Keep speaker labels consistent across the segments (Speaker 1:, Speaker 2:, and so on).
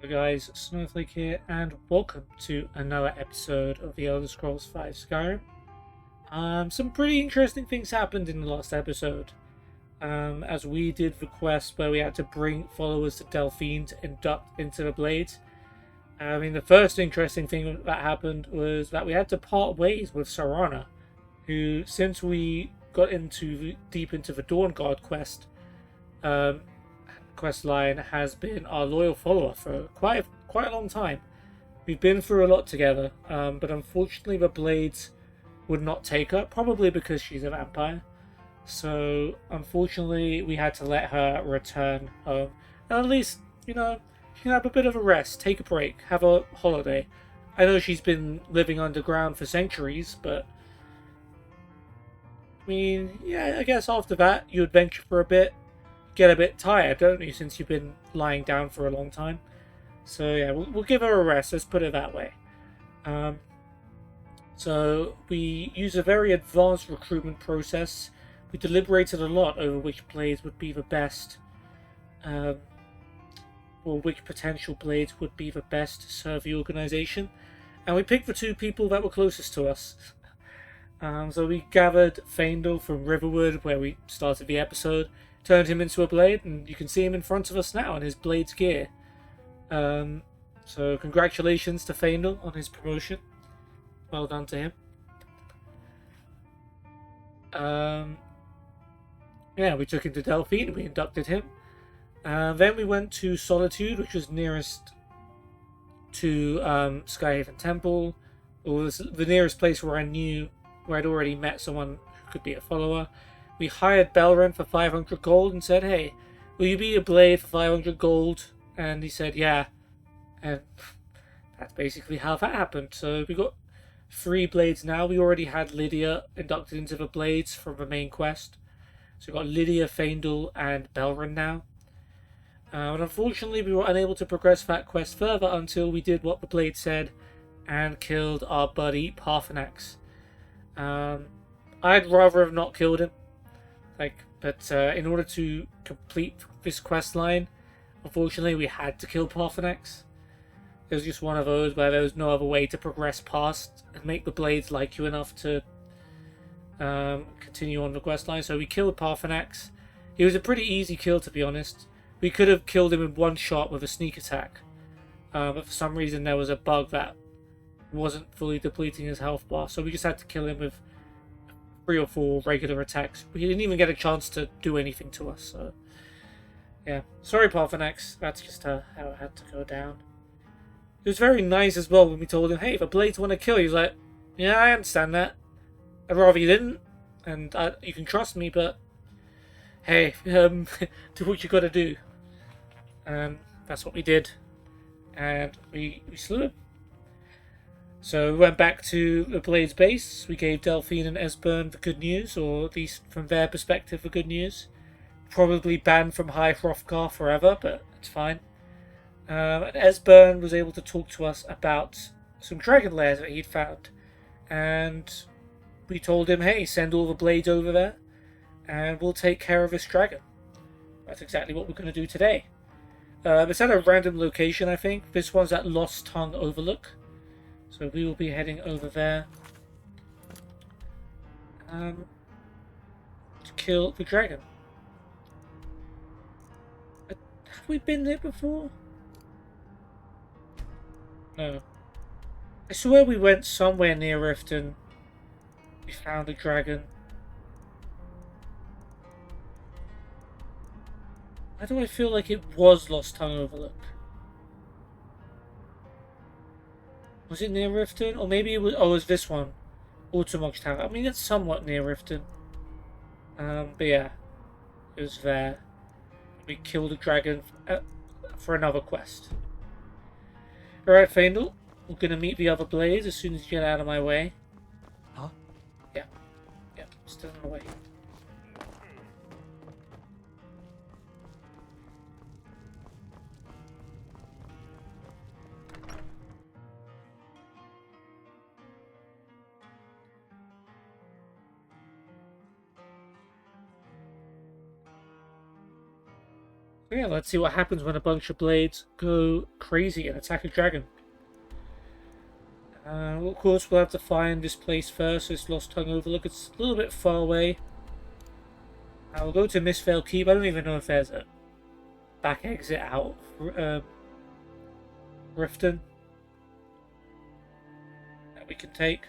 Speaker 1: Hey guys, Snowflake here, and welcome to another episode of the Elder Scrolls V Skyrim. Some pretty interesting things happened in the last episode, as we did the quest where we had to bring followers to Delphine to induct into the Blades. The first interesting thing that happened was that we had to part ways with Sarana, who, since we got deep into the Dawn Guard um, quest line, has been our loyal follower for quite a long time. We've been through a lot together, but unfortunately the Blades would not take her, probably because she's a vampire. So unfortunately we had to let her return home. And at least, she can have a bit of a rest, take a break, have a holiday. I know she's been living underground for centuries, but I guess after that you adventure for a bit, get a bit tired, don't you, since you've been lying down for a long time. So yeah, we'll give her a rest, let's put it that way. So we use a very advanced recruitment process. We deliberated a lot over which blades would be the best, um, or which potential blades would be the best to serve the organization. And we picked the two people that were closest to us. So we gathered Faendal from Riverwood, where we started the episode, turned him into a blade, and you can see him in front of us now in his blade's gear. So congratulations to Faendal on his promotion. Well done to him. We took him to Delphine, we inducted him. Then we went to Solitude, which was nearest to Skyhaven Temple. It was the nearest place where I'd already met someone who could be a follower. We hired Belren for 500 gold and said, hey, will you be a blade for 500 gold? And he said, yeah. And that's basically how that happened. So we got 3 blades now. We already had Lydia inducted into the blades from the main quest. So we've got Lydia, Faendal, and Belren now. And unfortunately, we were unable to progress that quest further until we did what the blade said and killed our buddy Parthenax. I'd rather have not killed him. But in order to complete this quest line, unfortunately, we had to kill Parthenax. It was just one of those where there was no other way to progress past and make the blades like you enough to continue on the quest line. So we killed Parthenax. He was a pretty easy kill, to be honest. We could have killed him in one shot with a sneak attack, but for some reason there was a bug that wasn't fully depleting his health bar, so we just had to kill him with 3 or 4 regular attacks. We didn't even get a chance to do anything to us, so yeah. Sorry, Parthenax. That's just how it had to go down. It was very nice as well when we told him, hey, if the blades want to kill you, he was like, yeah, I understand that. I'd rather you didn't, and you can trust me, but hey, do what you gotta do. And that's what we did. And we slew him. So we went back to the Blade's base. We gave Delphine and Esbern the good news, or at least from their perspective, the good news. Probably banned from High Hrothgar forever, but it's fine. And Esbern was able to talk to us about some dragon lairs that he'd found. And we told him, hey, send all the blades over there, and we'll take care of this dragon. That's exactly what we're going to do today. It's at a random location, I think. This one's at Lost Tongue Overlook. So we will be heading over there to kill the dragon. Have we been there before? No. I swear we went somewhere near Riften. We found a dragon. Why do I feel like it was Lost Tongue Overlook? Was it near Riften? Or maybe it was... Oh, it was this one. Autumnox Tower. I mean, it's somewhat near Riften. But yeah. It was there. We killed a dragon for another quest. Alright, Faendal. We're gonna meet the other blades as soon as you get out of my way.
Speaker 2: Huh?
Speaker 1: Yeah. Yeah, still in the way. Yeah, let's see what happens when a bunch of blades go crazy and attack a dragon. Of course, we'll have to find this place first, this Lost Tongue Overlook. It's a little bit far away. We'll go to Mistveil Keep. I don't even know if there's a back exit out of Riften that we can take.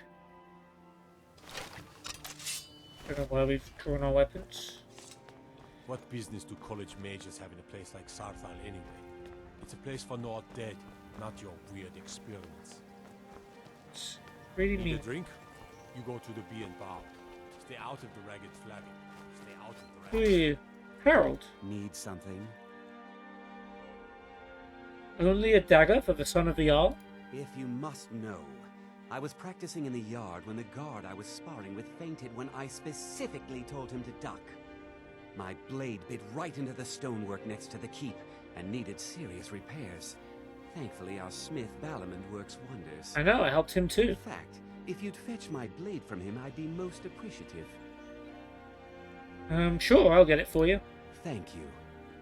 Speaker 1: Don't know where we've drawn our weapons.
Speaker 2: What business do college mages have in a place like Sarthal anyway? It's a place for not dead, not your weird experiments.
Speaker 1: It's really
Speaker 2: Need
Speaker 1: mean.
Speaker 2: a drink? You go to the Bee and Bar. Stay out of the ragged flagging. Stay out of the
Speaker 1: Who are
Speaker 2: ragged...
Speaker 1: you? Harold.
Speaker 3: Need something?
Speaker 1: Only a dagger for the son of the Jarl?
Speaker 3: If you must know, I was practicing in the yard when the guard I was sparring with fainted when I specifically told him to duck. My blade bit right into the stonework next to the keep and needed serious repairs. Thankfully, our smith Balamond works wonders.
Speaker 1: I know, I helped him too.
Speaker 3: In fact, if you'd fetch my blade from him, I'd be most appreciative.
Speaker 1: Sure, I'll get it for you.
Speaker 3: Thank you.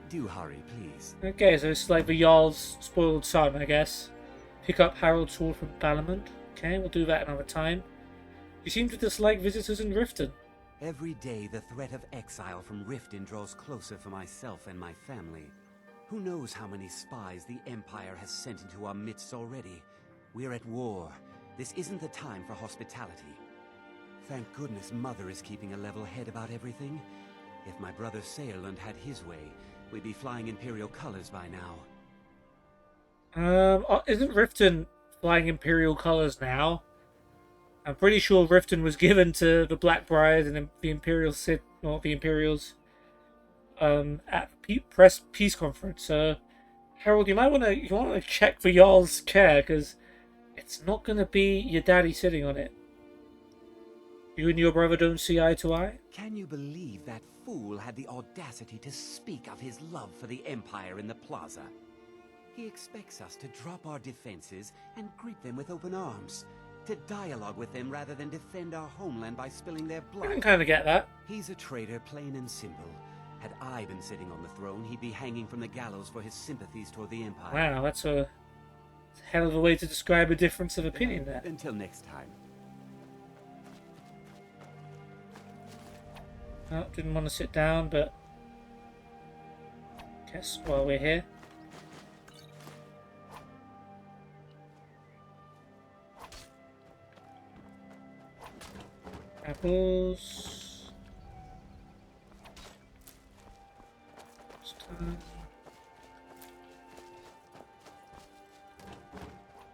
Speaker 3: Do hurry, please.
Speaker 1: Okay, so it's like the Jarl's spoiled son, I guess. Pick up Harold's sword from Balamond. Okay, we'll do that another time. You seem to dislike visitors in Riften.
Speaker 3: Every day, the threat of exile from Riften draws closer for myself and my family. Who knows how many spies the Empire has sent into our midst already? We're at war. This isn't the time for hospitality. Thank goodness Mother is keeping a level head about everything. If my brother Saerlund had his way, we'd be flying Imperial colors by now.
Speaker 1: Isn't Riften flying Imperial colours now? I'm pretty sure Riften was given to the Blackbriars and the Imperial Sith, or the Imperials, at the peace conference. Harold, you might want to check for Jarl's chair, because it's not going to be your daddy sitting on it. You and your brother don't see eye to eye?
Speaker 3: Can you believe that fool had the audacity to speak of his love for the Empire in the plaza? He expects us to drop our defenses and greet them with open arms. To dialogue with them rather than defend our homeland by spilling their blood.
Speaker 1: I can kind of get that.
Speaker 3: He's a traitor, plain and simple. Had I been sitting on the throne, he'd be hanging from the gallows for his sympathies toward the Empire.
Speaker 1: Wow, that's a hell of a way to describe a difference of opinion there.
Speaker 3: Until next time.
Speaker 1: Oh, didn't want to sit down, but guess while we're here. Apples.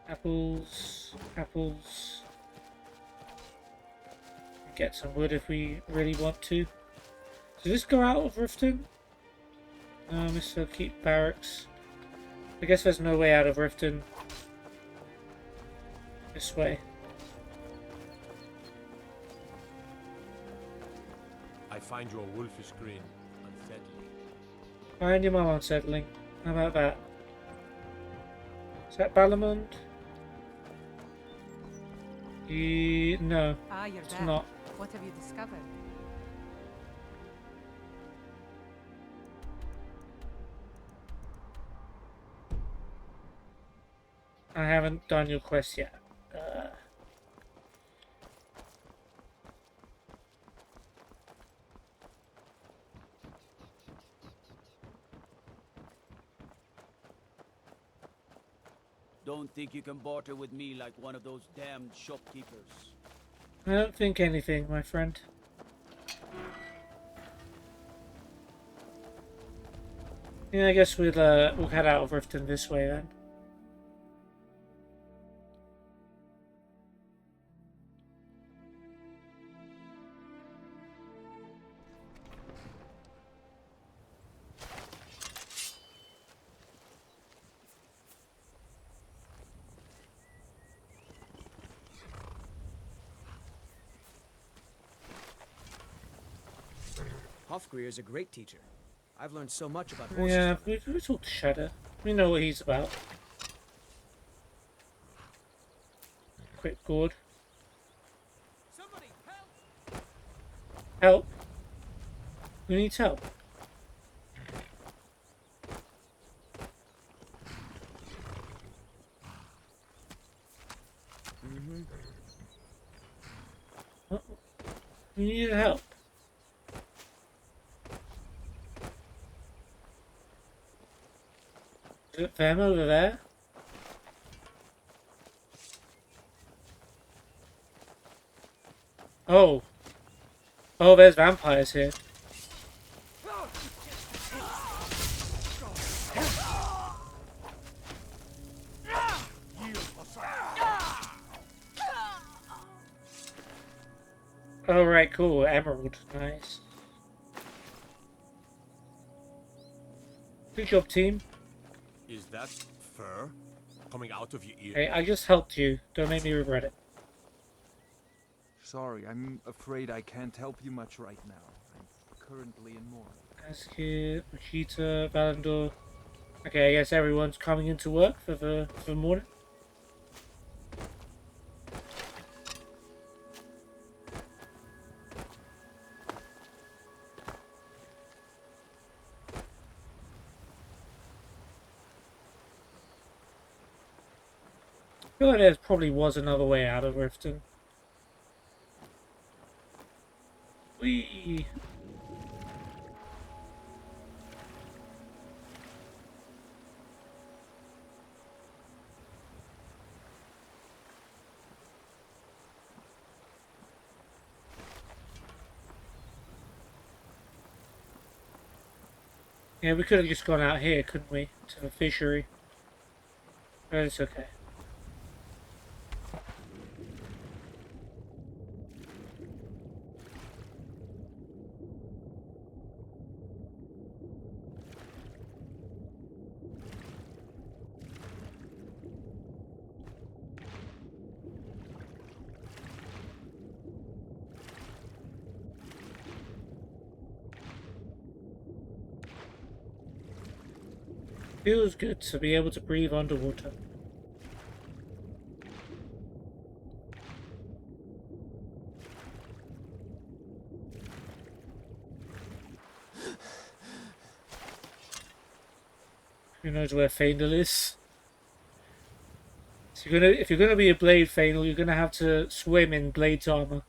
Speaker 1: Apples. Apples. Get some wood if we really want to. Does this go out of Riften? No, Mr. Keep Barracks. I guess there's no way out of Riften. This way.
Speaker 2: I find your wolfish grin unsettling.
Speaker 1: Find your mum unsettling. How about that? Is that Balamond? No,
Speaker 4: Ah, you're
Speaker 1: it's
Speaker 4: back.
Speaker 1: not.
Speaker 4: What have you discovered?
Speaker 1: I haven't done your quest yet.
Speaker 5: Don't think you can barter with me like one of those damned shopkeepers.
Speaker 1: I don't think anything, my friend. Yeah, I guess we'll head out of Riften this way then.
Speaker 6: Hofgrir is a great teacher. I've learned so much about
Speaker 1: Yeah,
Speaker 6: horses.
Speaker 1: we talked to Shadow. We know what he's about. Quick gourd.
Speaker 5: Somebody help!
Speaker 1: Help? Who needs help?
Speaker 6: Mm-hmm.
Speaker 1: Oh, you need help. Is it them over there? Oh. Oh, there's vampires here. Oh, right, cool. Emerald. Nice. Good job, team.
Speaker 2: Is that fur coming out of your ear?
Speaker 1: Hey, I just helped you. Don't make me regret it.
Speaker 4: Sorry, I'm afraid I can't help you much right now. I'm currently in mourning.
Speaker 1: Askia, Rashita, Valandor. Okay, I guess everyone's coming into work for the morning. I feel like there probably was another way out of Riften. Whee! Yeah, we could have just gone out here, couldn't we? To the fishery. But it's okay. Feels good to be able to breathe underwater. Who knows where Faendal is? So if you're gonna be a Blade Faendal, you're gonna have to swim in Blade's armor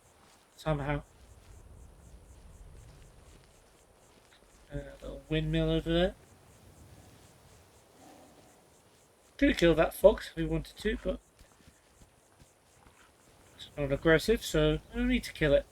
Speaker 1: somehow. A little windmill over there. Could have killed that fox if we wanted to, but it's not aggressive, so no need to kill it.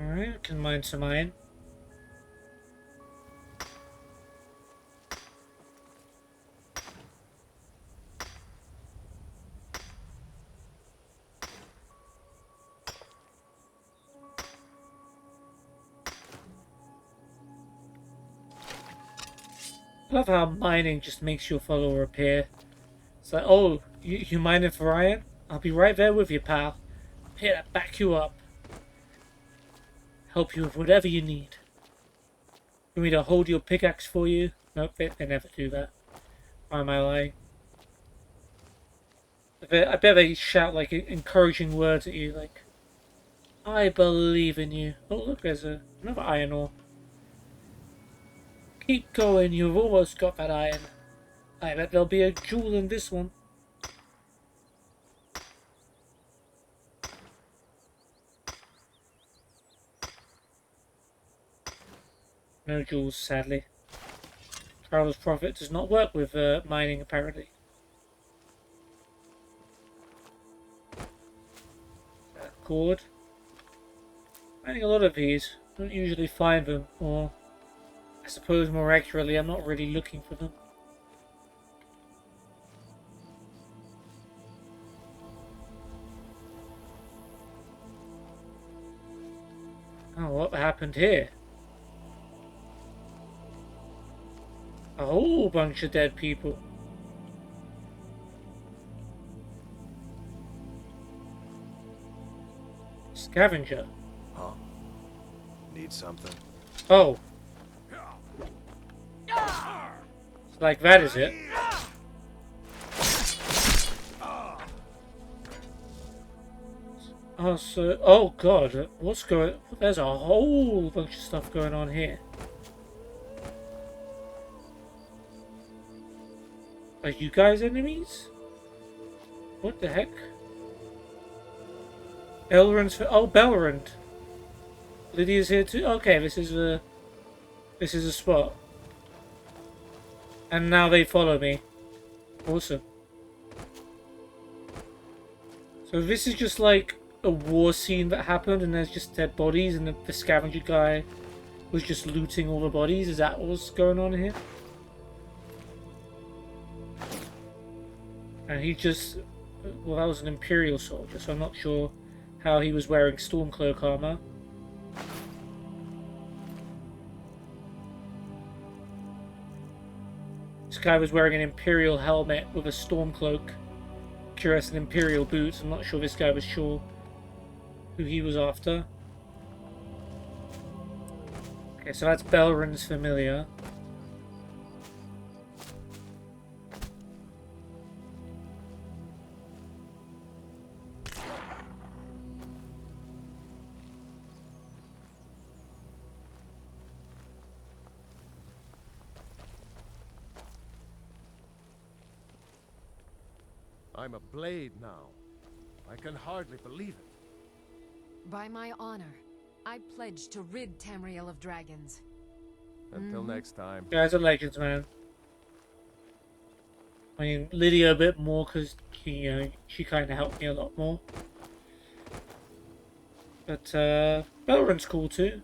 Speaker 1: Alright, I can mine some iron. I love how mining just makes your follower appear. It's like, oh, you mining for iron? I'll be right there with you, pal. I'm here to back you up. Help you with whatever you need. You want me to hold your pickaxe for you? Nope, they never do that. Why am I lying? I bet they shout like encouraging words at you, like, I believe in you. Oh look, there's another iron ore. Keep going, you've almost got that iron. I bet there'll be a jewel in this one. No jewels, sadly. Traveler's Profit does not work with mining, apparently. Cord. Finding a lot of these. Don't usually find them, or I suppose more accurately, I'm not really looking for them. Oh, what happened here? A whole bunch of dead people. Scavenger.
Speaker 4: Huh? Need
Speaker 7: Need something?
Speaker 1: Oh. Like that is it. Oh, so... Oh, God. What's going... There's a whole bunch of stuff going on here. Are you guys enemies? What the heck? Elrond's... Oh, Belrond. Lydia's here too? Okay, this is a... This is a spot. And now they follow me. Awesome. So this is just like a war scene that happened and there's just dead bodies and the scavenger guy was just looting all the bodies. Is that what's going on here? And he just... Well, that was an Imperial soldier, so I'm not sure how he was wearing Stormcloak armor. This guy was wearing an Imperial helmet with a Stormcloak. Curious and Imperial boots. I'm not sure this guy was sure who he was after. Okay, so that's Belrond's familiar.
Speaker 7: I'm a blade now. I can hardly believe it.
Speaker 8: By my honor, I pledge to rid Tamriel of dragons.
Speaker 7: Until next time.
Speaker 1: Guys are legends, man. I mean, Lydia a bit more because she kind of helped me a lot more. But Belrond's cool too.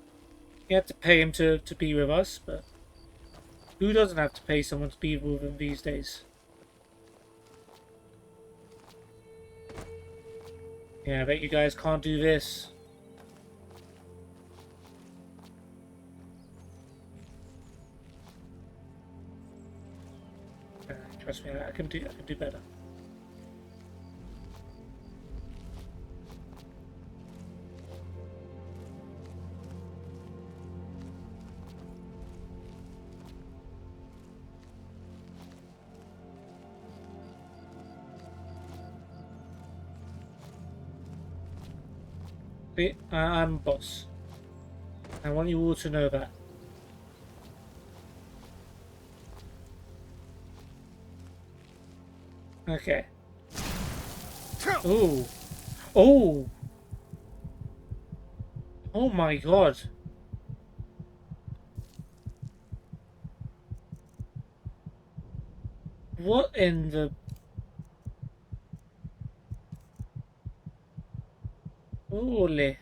Speaker 1: You had to pay him to be with us, but who doesn't have to pay someone to be with them these days? Yeah, I bet you guys can't do this. Trust me, I can do better. See, I'm boss. I want you all to know that. Okay. Oh. Oh. Oh my god. What in the... Holy.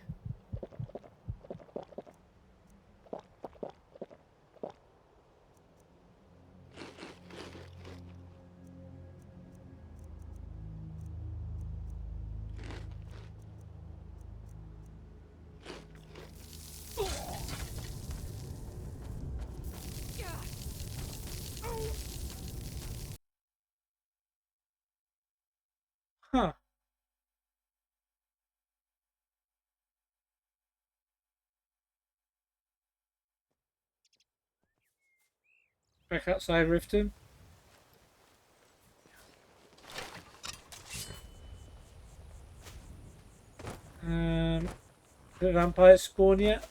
Speaker 1: Huh. Back outside Riften. The vampires spawn yet?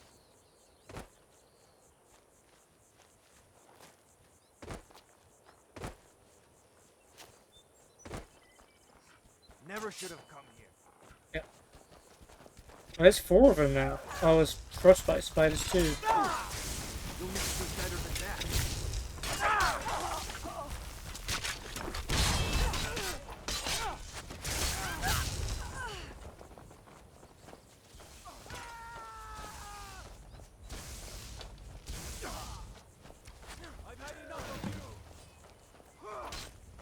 Speaker 4: Never should have come here.
Speaker 1: Yeah. Oh, there's 4 of them now. Oh, there's frostbite spiders too.
Speaker 4: You'll need to do better than that.
Speaker 5: I've had enough of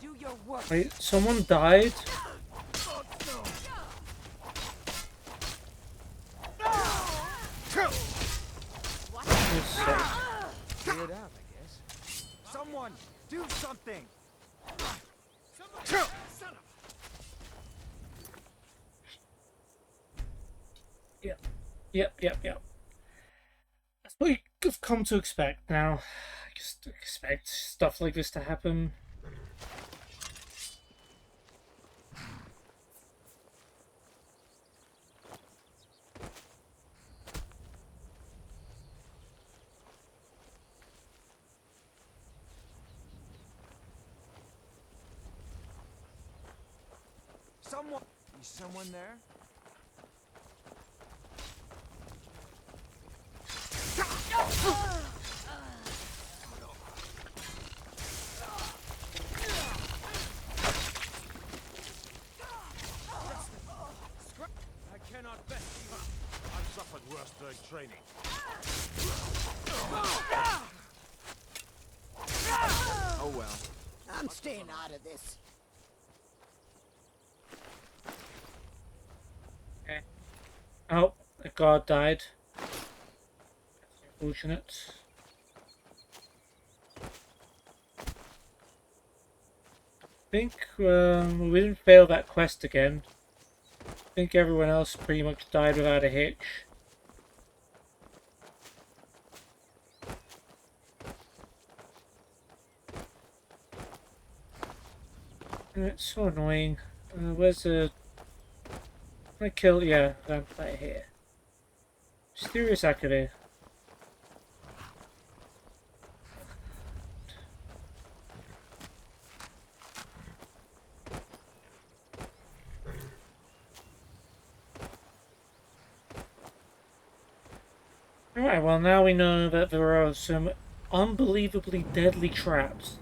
Speaker 5: you.
Speaker 8: Do your work.
Speaker 1: Wait, someone died?
Speaker 4: Figure it out, I guess. Someone, do something!
Speaker 1: Yep. Yep. what you've come to expect now. I just expect stuff like this to happen.
Speaker 4: Is someone there?
Speaker 2: I cannot bet. I've suffered worse during training.
Speaker 4: Oh well.
Speaker 9: I'm staying out of this.
Speaker 1: Okay. Oh, a guard died. That's unfortunate. I think we didn't fail that quest again. I think everyone else pretty much died without a hitch. It's so annoying. Where's the... I killed... yeah, vampire here. Mysterious activity. Alright, well now we know that there are some unbelievably deadly traps.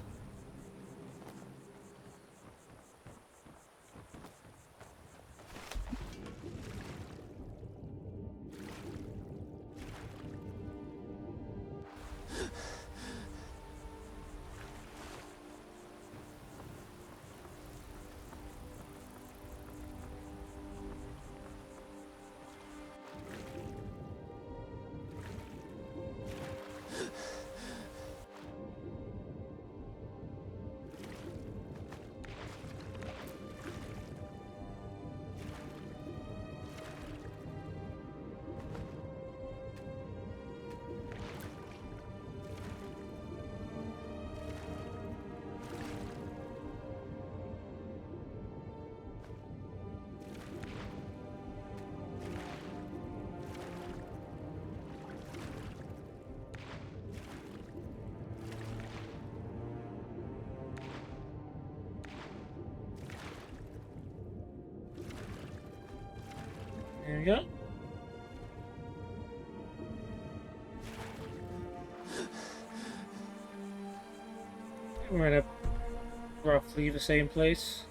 Speaker 1: There we go. We're in a roughly the same place.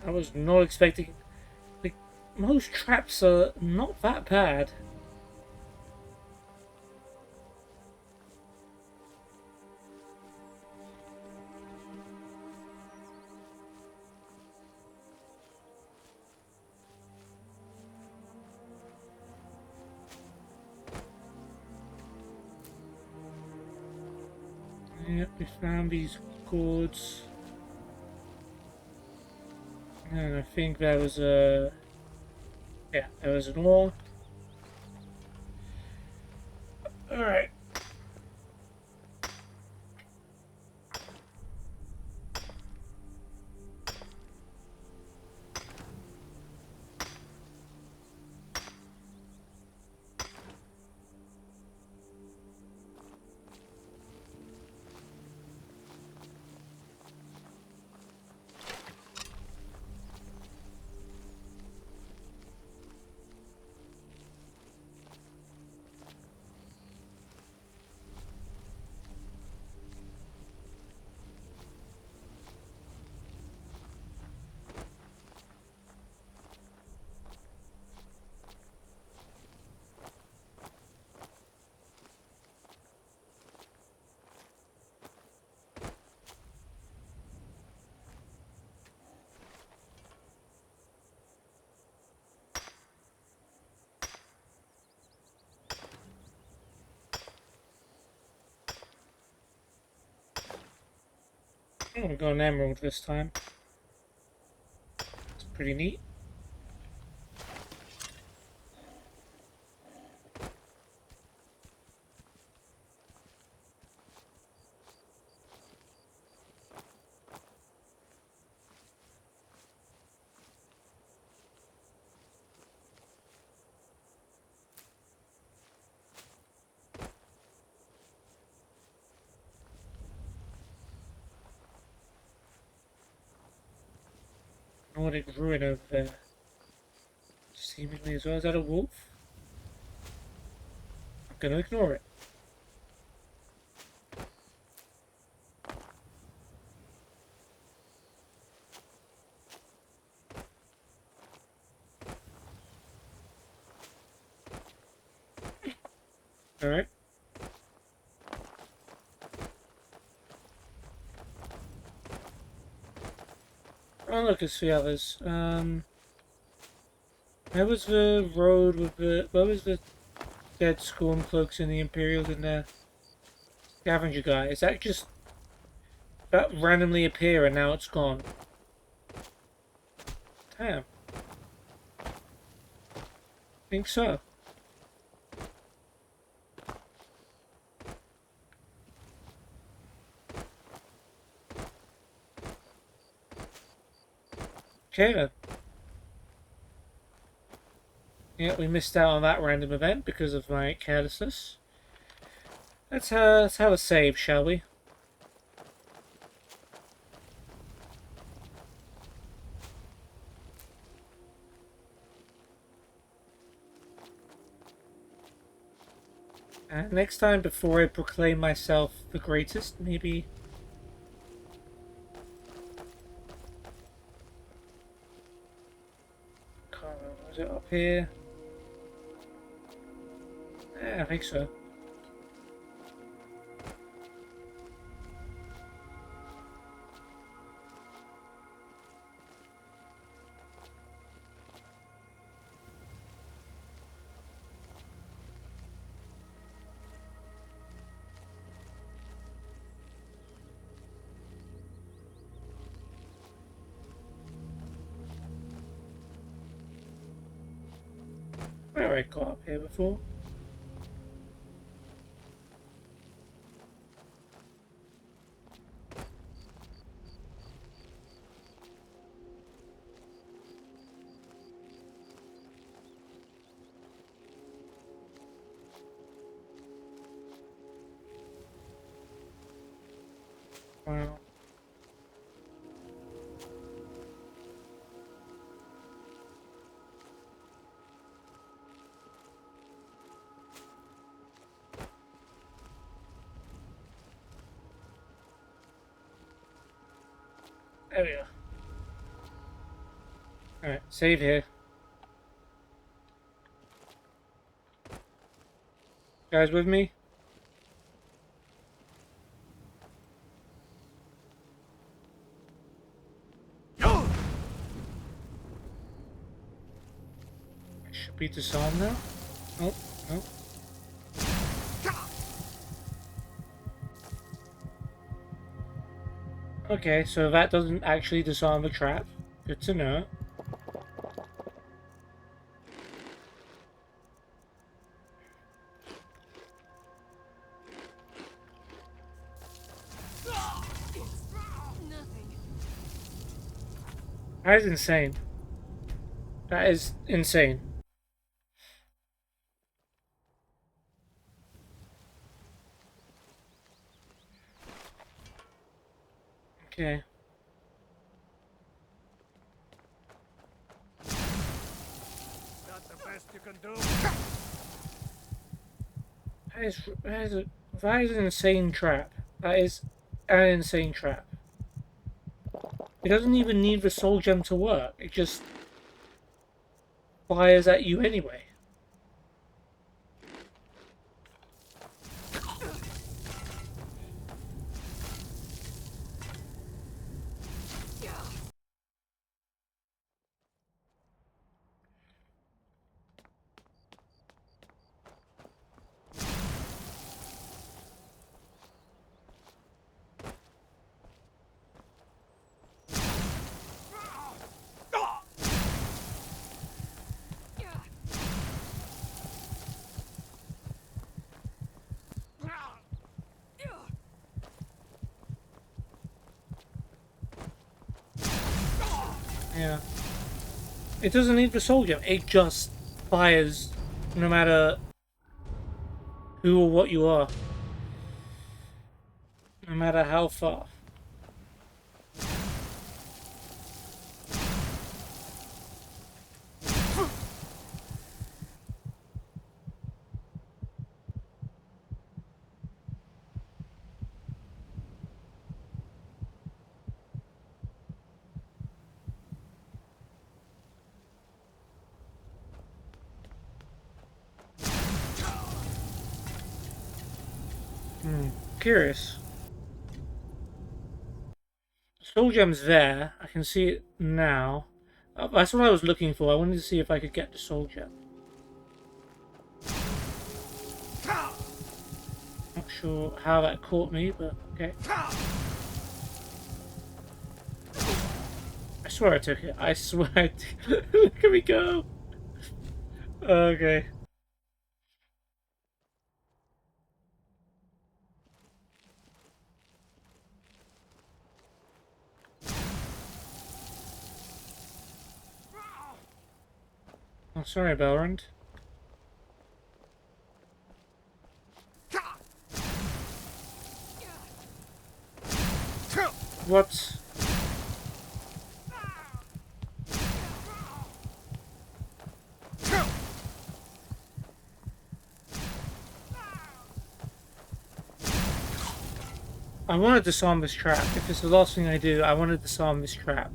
Speaker 1: I was not expecting... like, most traps are not that bad. Yep, we found these gourds. And I think there was a... yeah, there was an ore. Alright. Oh, we got an emerald this time. It's pretty neat. Nordic ruin over there. Seemingly as well. Is that a wolf? I'm gonna ignore it. Alright. Oh look, it's the others. Where was the road with the... Where was the dead Scorn Cloaks and the Imperials and the scavenger guy? Is that just... that randomly appear and now it's gone? Damn. Think so. Okay then. Yeah, we missed out on that random event because of my carelessness. Let's have a save, shall we? And next time, before I proclaim myself the greatest, maybe... Was it up here? Yeah, I think so. Where I got up here before? Wow. There we go. Alright, save here. Guys with me? Should be disarmed now? Oh, no. Okay, so that doesn't actually disarm the trap. Good to know. That is insane. That is insane. Okay.
Speaker 7: Not the best you can do.
Speaker 1: That is an insane trap. That is an insane trap. It doesn't even need the soul gem to work. It just fires at you anyway. Yeah. It doesn't need the soul gem. It just fires no matter who or what you are. No matter how far. Curious. Soul gem's there. I can see it now. That's what I was looking for. I wanted to see if I could get the soul gem. Not sure how that caught me, but okay. I swear I took it. I swear I did. Look at me go. Okay. Oh, sorry, Balrond. What? I want to disarm this trap. If it's the last thing I do, I want to disarm this trap.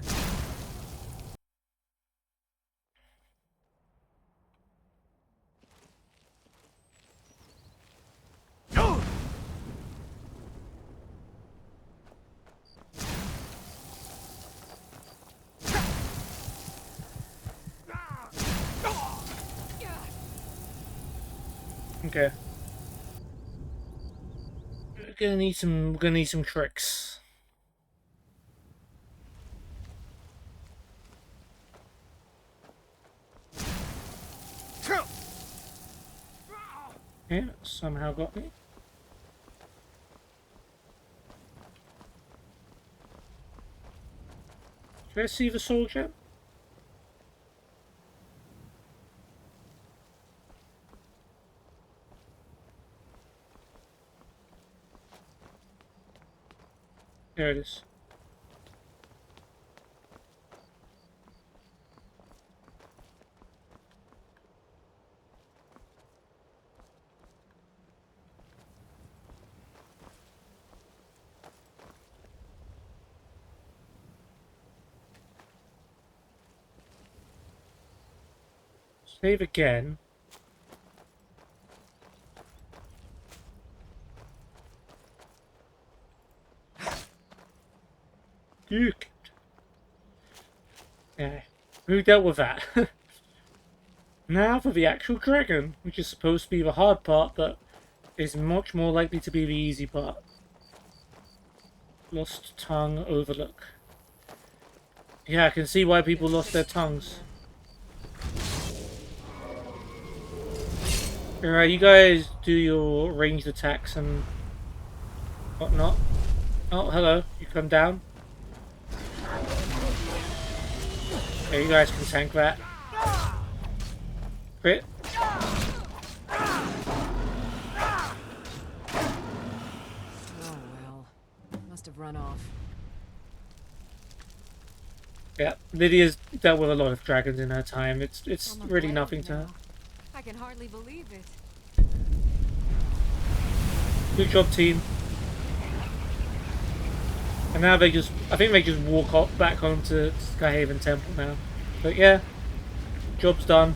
Speaker 1: Okay. We're gonna need some tricks. Yeah, somehow got me. Did I see the soul gem? There it is. Save again. Duke. Yeah, who dealt with that? Now for the actual dragon, which is supposed to be the hard part, but is much more likely to be the easy part. Lost tongue overlook. Yeah, I can see why people lost their tongues. Alright, you guys do your ranged attacks and whatnot. Oh, hello. You come down. Okay, you guys can tank that. Crit.
Speaker 8: Oh well. Must have run off.
Speaker 1: Yeah, Lydia's dealt with a lot of dragons in her time. It's
Speaker 8: I'm
Speaker 1: really
Speaker 8: afraid
Speaker 1: nothing to her.
Speaker 8: now. I can hardly believe it.
Speaker 1: Good job, team. And now they just, I think they just walk up back onto Skyhaven Temple now. But yeah, job's done.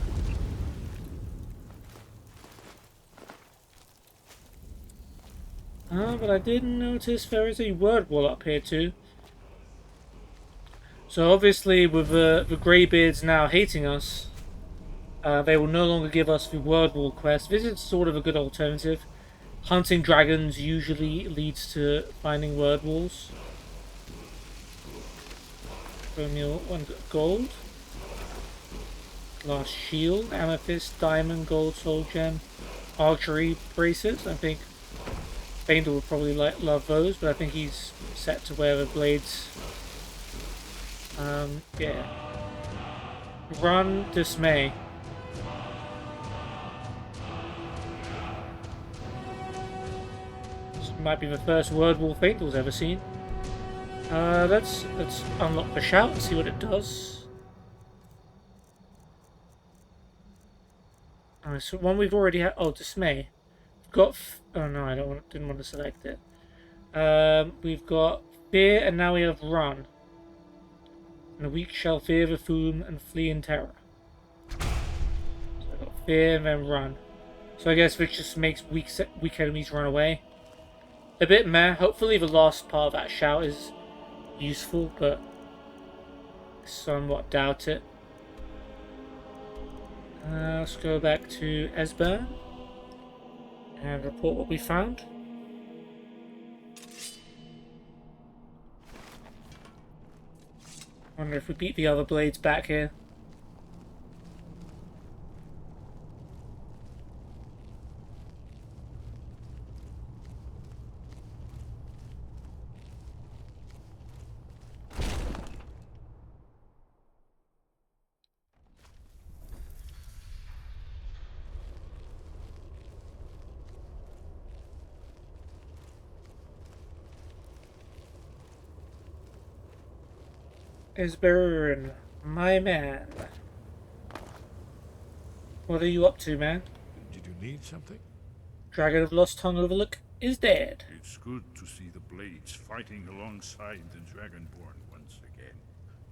Speaker 1: But I did notice there is a word wall up here too. So obviously with the Greybeards now hating us, they will no longer give us the word wall quest. This is sort of a good alternative. Hunting dragons usually leads to finding word walls. Romeo, 1 gold. Glass shield, amethyst, diamond, gold, soul gem, archery bracelets. I think Faendal would probably love those, but I think he's set to wear the blades. Yeah. Run, dismay. This might be the first word Wolf Angel's ever seen. Let's unlock the shout and see what it does. Alright, so one we've already had. Oh, dismay. We've got. Oh no, didn't want to select it. We've got fear, and now we have run. And the weak shall fear the foom and flee in terror. So I've got fear and then run. So I guess this just makes weak enemies run away. A bit meh. Hopefully the last part of that shout is useful, but somewhat doubt it. Let's go back to Esbern and report what we found. Wonder if we beat the other blades back here. Esbern, my man. What are you up to, man?
Speaker 7: Did you need something?
Speaker 1: Dragon of Lost Tongue Overlook is dead.
Speaker 10: It's good to see the Blades fighting alongside the Dragonborn once again.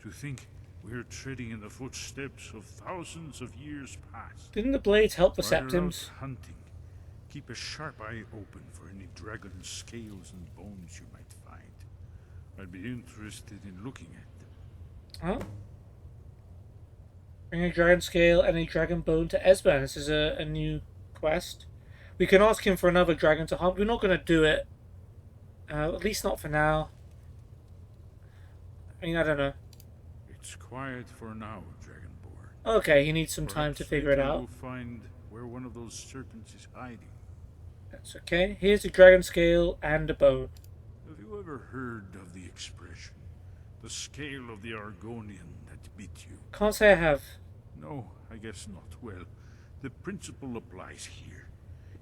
Speaker 10: To think we're treading in the footsteps of thousands of years past.
Speaker 1: Didn't the Blades help the
Speaker 10: While you're out
Speaker 1: Septims?
Speaker 10: hunting, keep a sharp eye open for any dragon scales and bones you might find. I'd be interested in looking at them.
Speaker 1: Huh? Bring a dragon scale and a dragon bone to Esbern. This is a new quest. We can ask him for another dragon to hunt. We're not going to do it. At least not for now. I mean, I don't know.
Speaker 10: It's quiet for now, Dragonborn.
Speaker 1: Okay, he needs some time to
Speaker 10: Perhaps
Speaker 1: figure it
Speaker 10: later
Speaker 1: out.
Speaker 10: We'll find where one of those serpents is hiding.
Speaker 1: That's okay. Here's a dragon scale and a bone.
Speaker 10: Have you ever heard of the expression, the scale of the Argonian that bit you?
Speaker 1: Can't say I have.
Speaker 10: No, I guess not. Well, the principle applies here.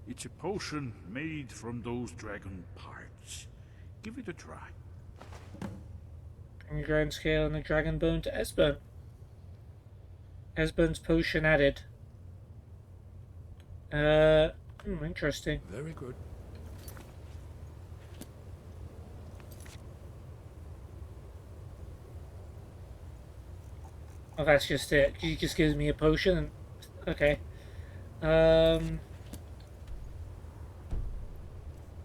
Speaker 10: It's a potion made from those dragon parts. Give it a try.
Speaker 1: Bring a dragon scale and a dragon bone to Esbern. Esbern's potion added. Interesting.
Speaker 7: Very good.
Speaker 1: Oh, that's just it. He just gives me a potion and... Okay.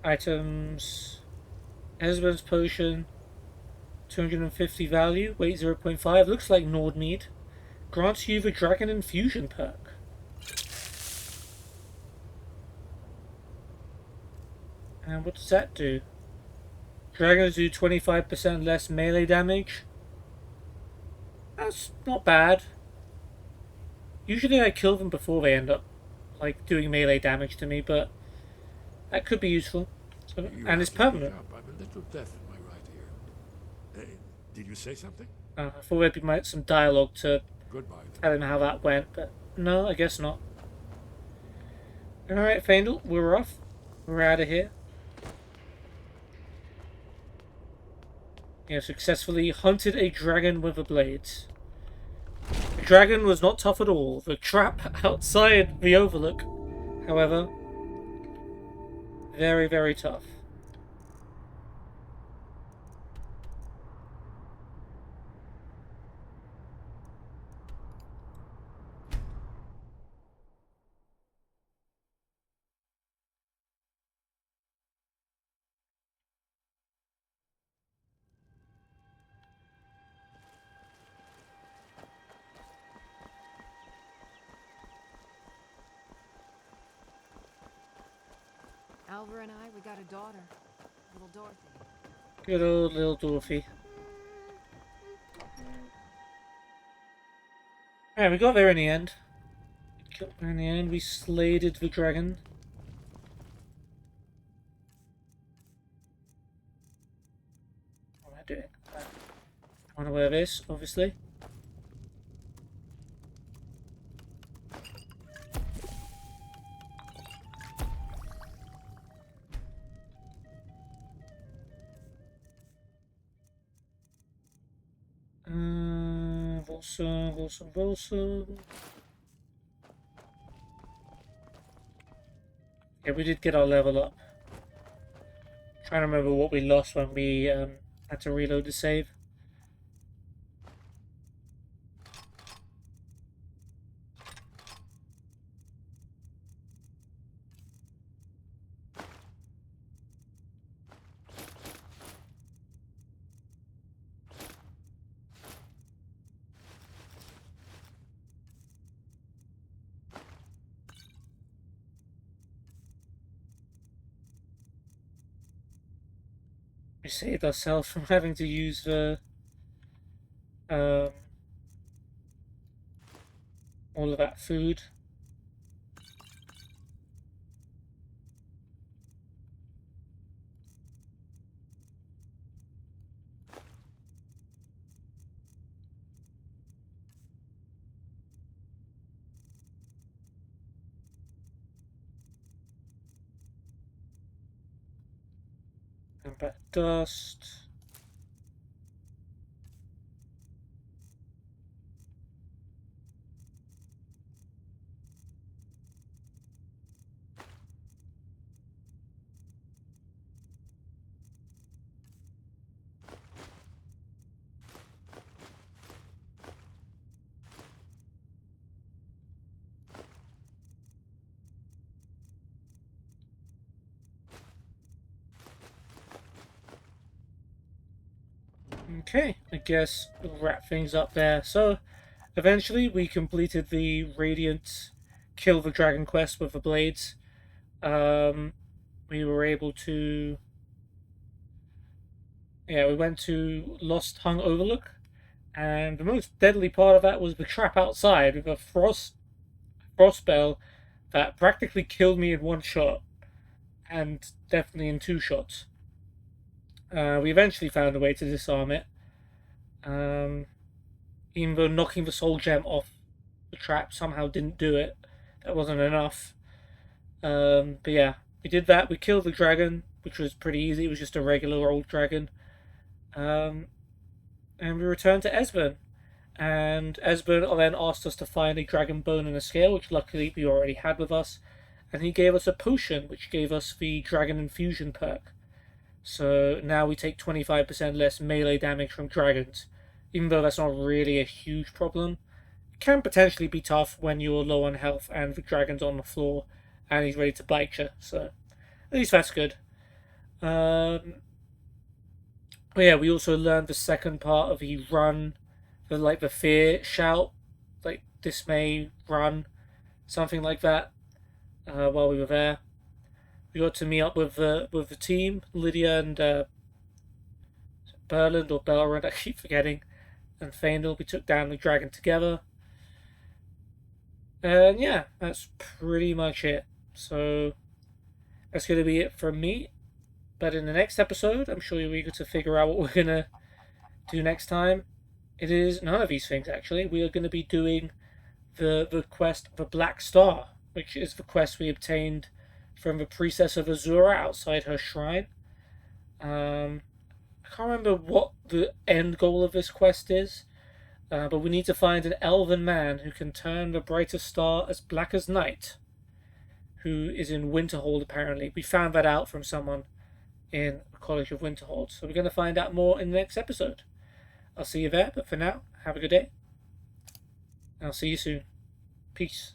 Speaker 1: Items... Esbern's potion... 250 value, weight 0.5. Looks like Nordmead. Grants you the Dragon Infusion perk. And what does that do? Dragons do 25% less melee damage. That's not bad. Usually I kill them before they end up like doing melee damage to me, but that could be useful. So, and it's permanent.
Speaker 7: I'm a little deaf in my right ear. Did you say something?
Speaker 1: I thought there'd be some dialogue to
Speaker 7: Goodbye.
Speaker 1: tell him how that went, but no, I guess not. Alright, Faendal, we're off. We're out of here. You have successfully hunted a dragon with the blades. The dragon was not tough at all. The trap outside the overlook, however, very, very tough.
Speaker 8: Alvar and I, we got a daughter. Little Dorothy.
Speaker 1: Good old little Dorothy. Alright, we got there in the end. We slayed the dragon. What am I doing? I want to wear this, obviously. Awesome, awesome, awesome. Yeah, we did get our level up. Trying to remember what we lost when we had to reload the save. We saved ourselves from having to use the all of that food. And back dust. Okay, I guess we'll wrap things up there. So, eventually we completed the Radiant Kill the Dragon quest with the blades. We were able to... Yeah, we went to Lost Tongue Overlook, and the most deadly part of that was the trap outside with a frost spell that practically killed me in one shot, and definitely in two shots. We eventually found a way to disarm it. Even though knocking the soul gem off the trap somehow didn't do it. That wasn't enough. But yeah, we did that. We killed the dragon, which was pretty easy. It was just a regular old dragon. And we returned to Esbern. And Esbern then asked us to find a dragon bone and a scale, which luckily we already had with us. And he gave us a potion, which gave us the dragon infusion perk. So now we take 25% less melee damage from dragons. Even though that's not really a huge problem. It can potentially be tough when you're low on health and the dragon's on the floor and he's ready to bite you. So at least that's good. But yeah, we also learned the second part of the run, the fear shout, like dismay, run, something like that. While we were there, we got to meet up with the team, Lydia and Berland or Belrand, I keep forgetting, and Faendal. We took down the dragon together. And yeah, that's pretty much it. So that's going to be it from me. But in the next episode, I'm sure you're eager to figure out what we're going to do next time. It is none of these things, actually. We are going to be doing the quest, the Black Star, which is the quest we obtained from the Priestess of Azura outside her shrine. I can't remember what the end goal of this quest is, but we need to find an elven man who can turn the brightest star as black as night, who is in Winterhold apparently. We found that out from someone in the College of Winterhold, so we're going to find out more in the next episode. I'll see you there, but for now, have a good day, and I'll see you soon. Peace.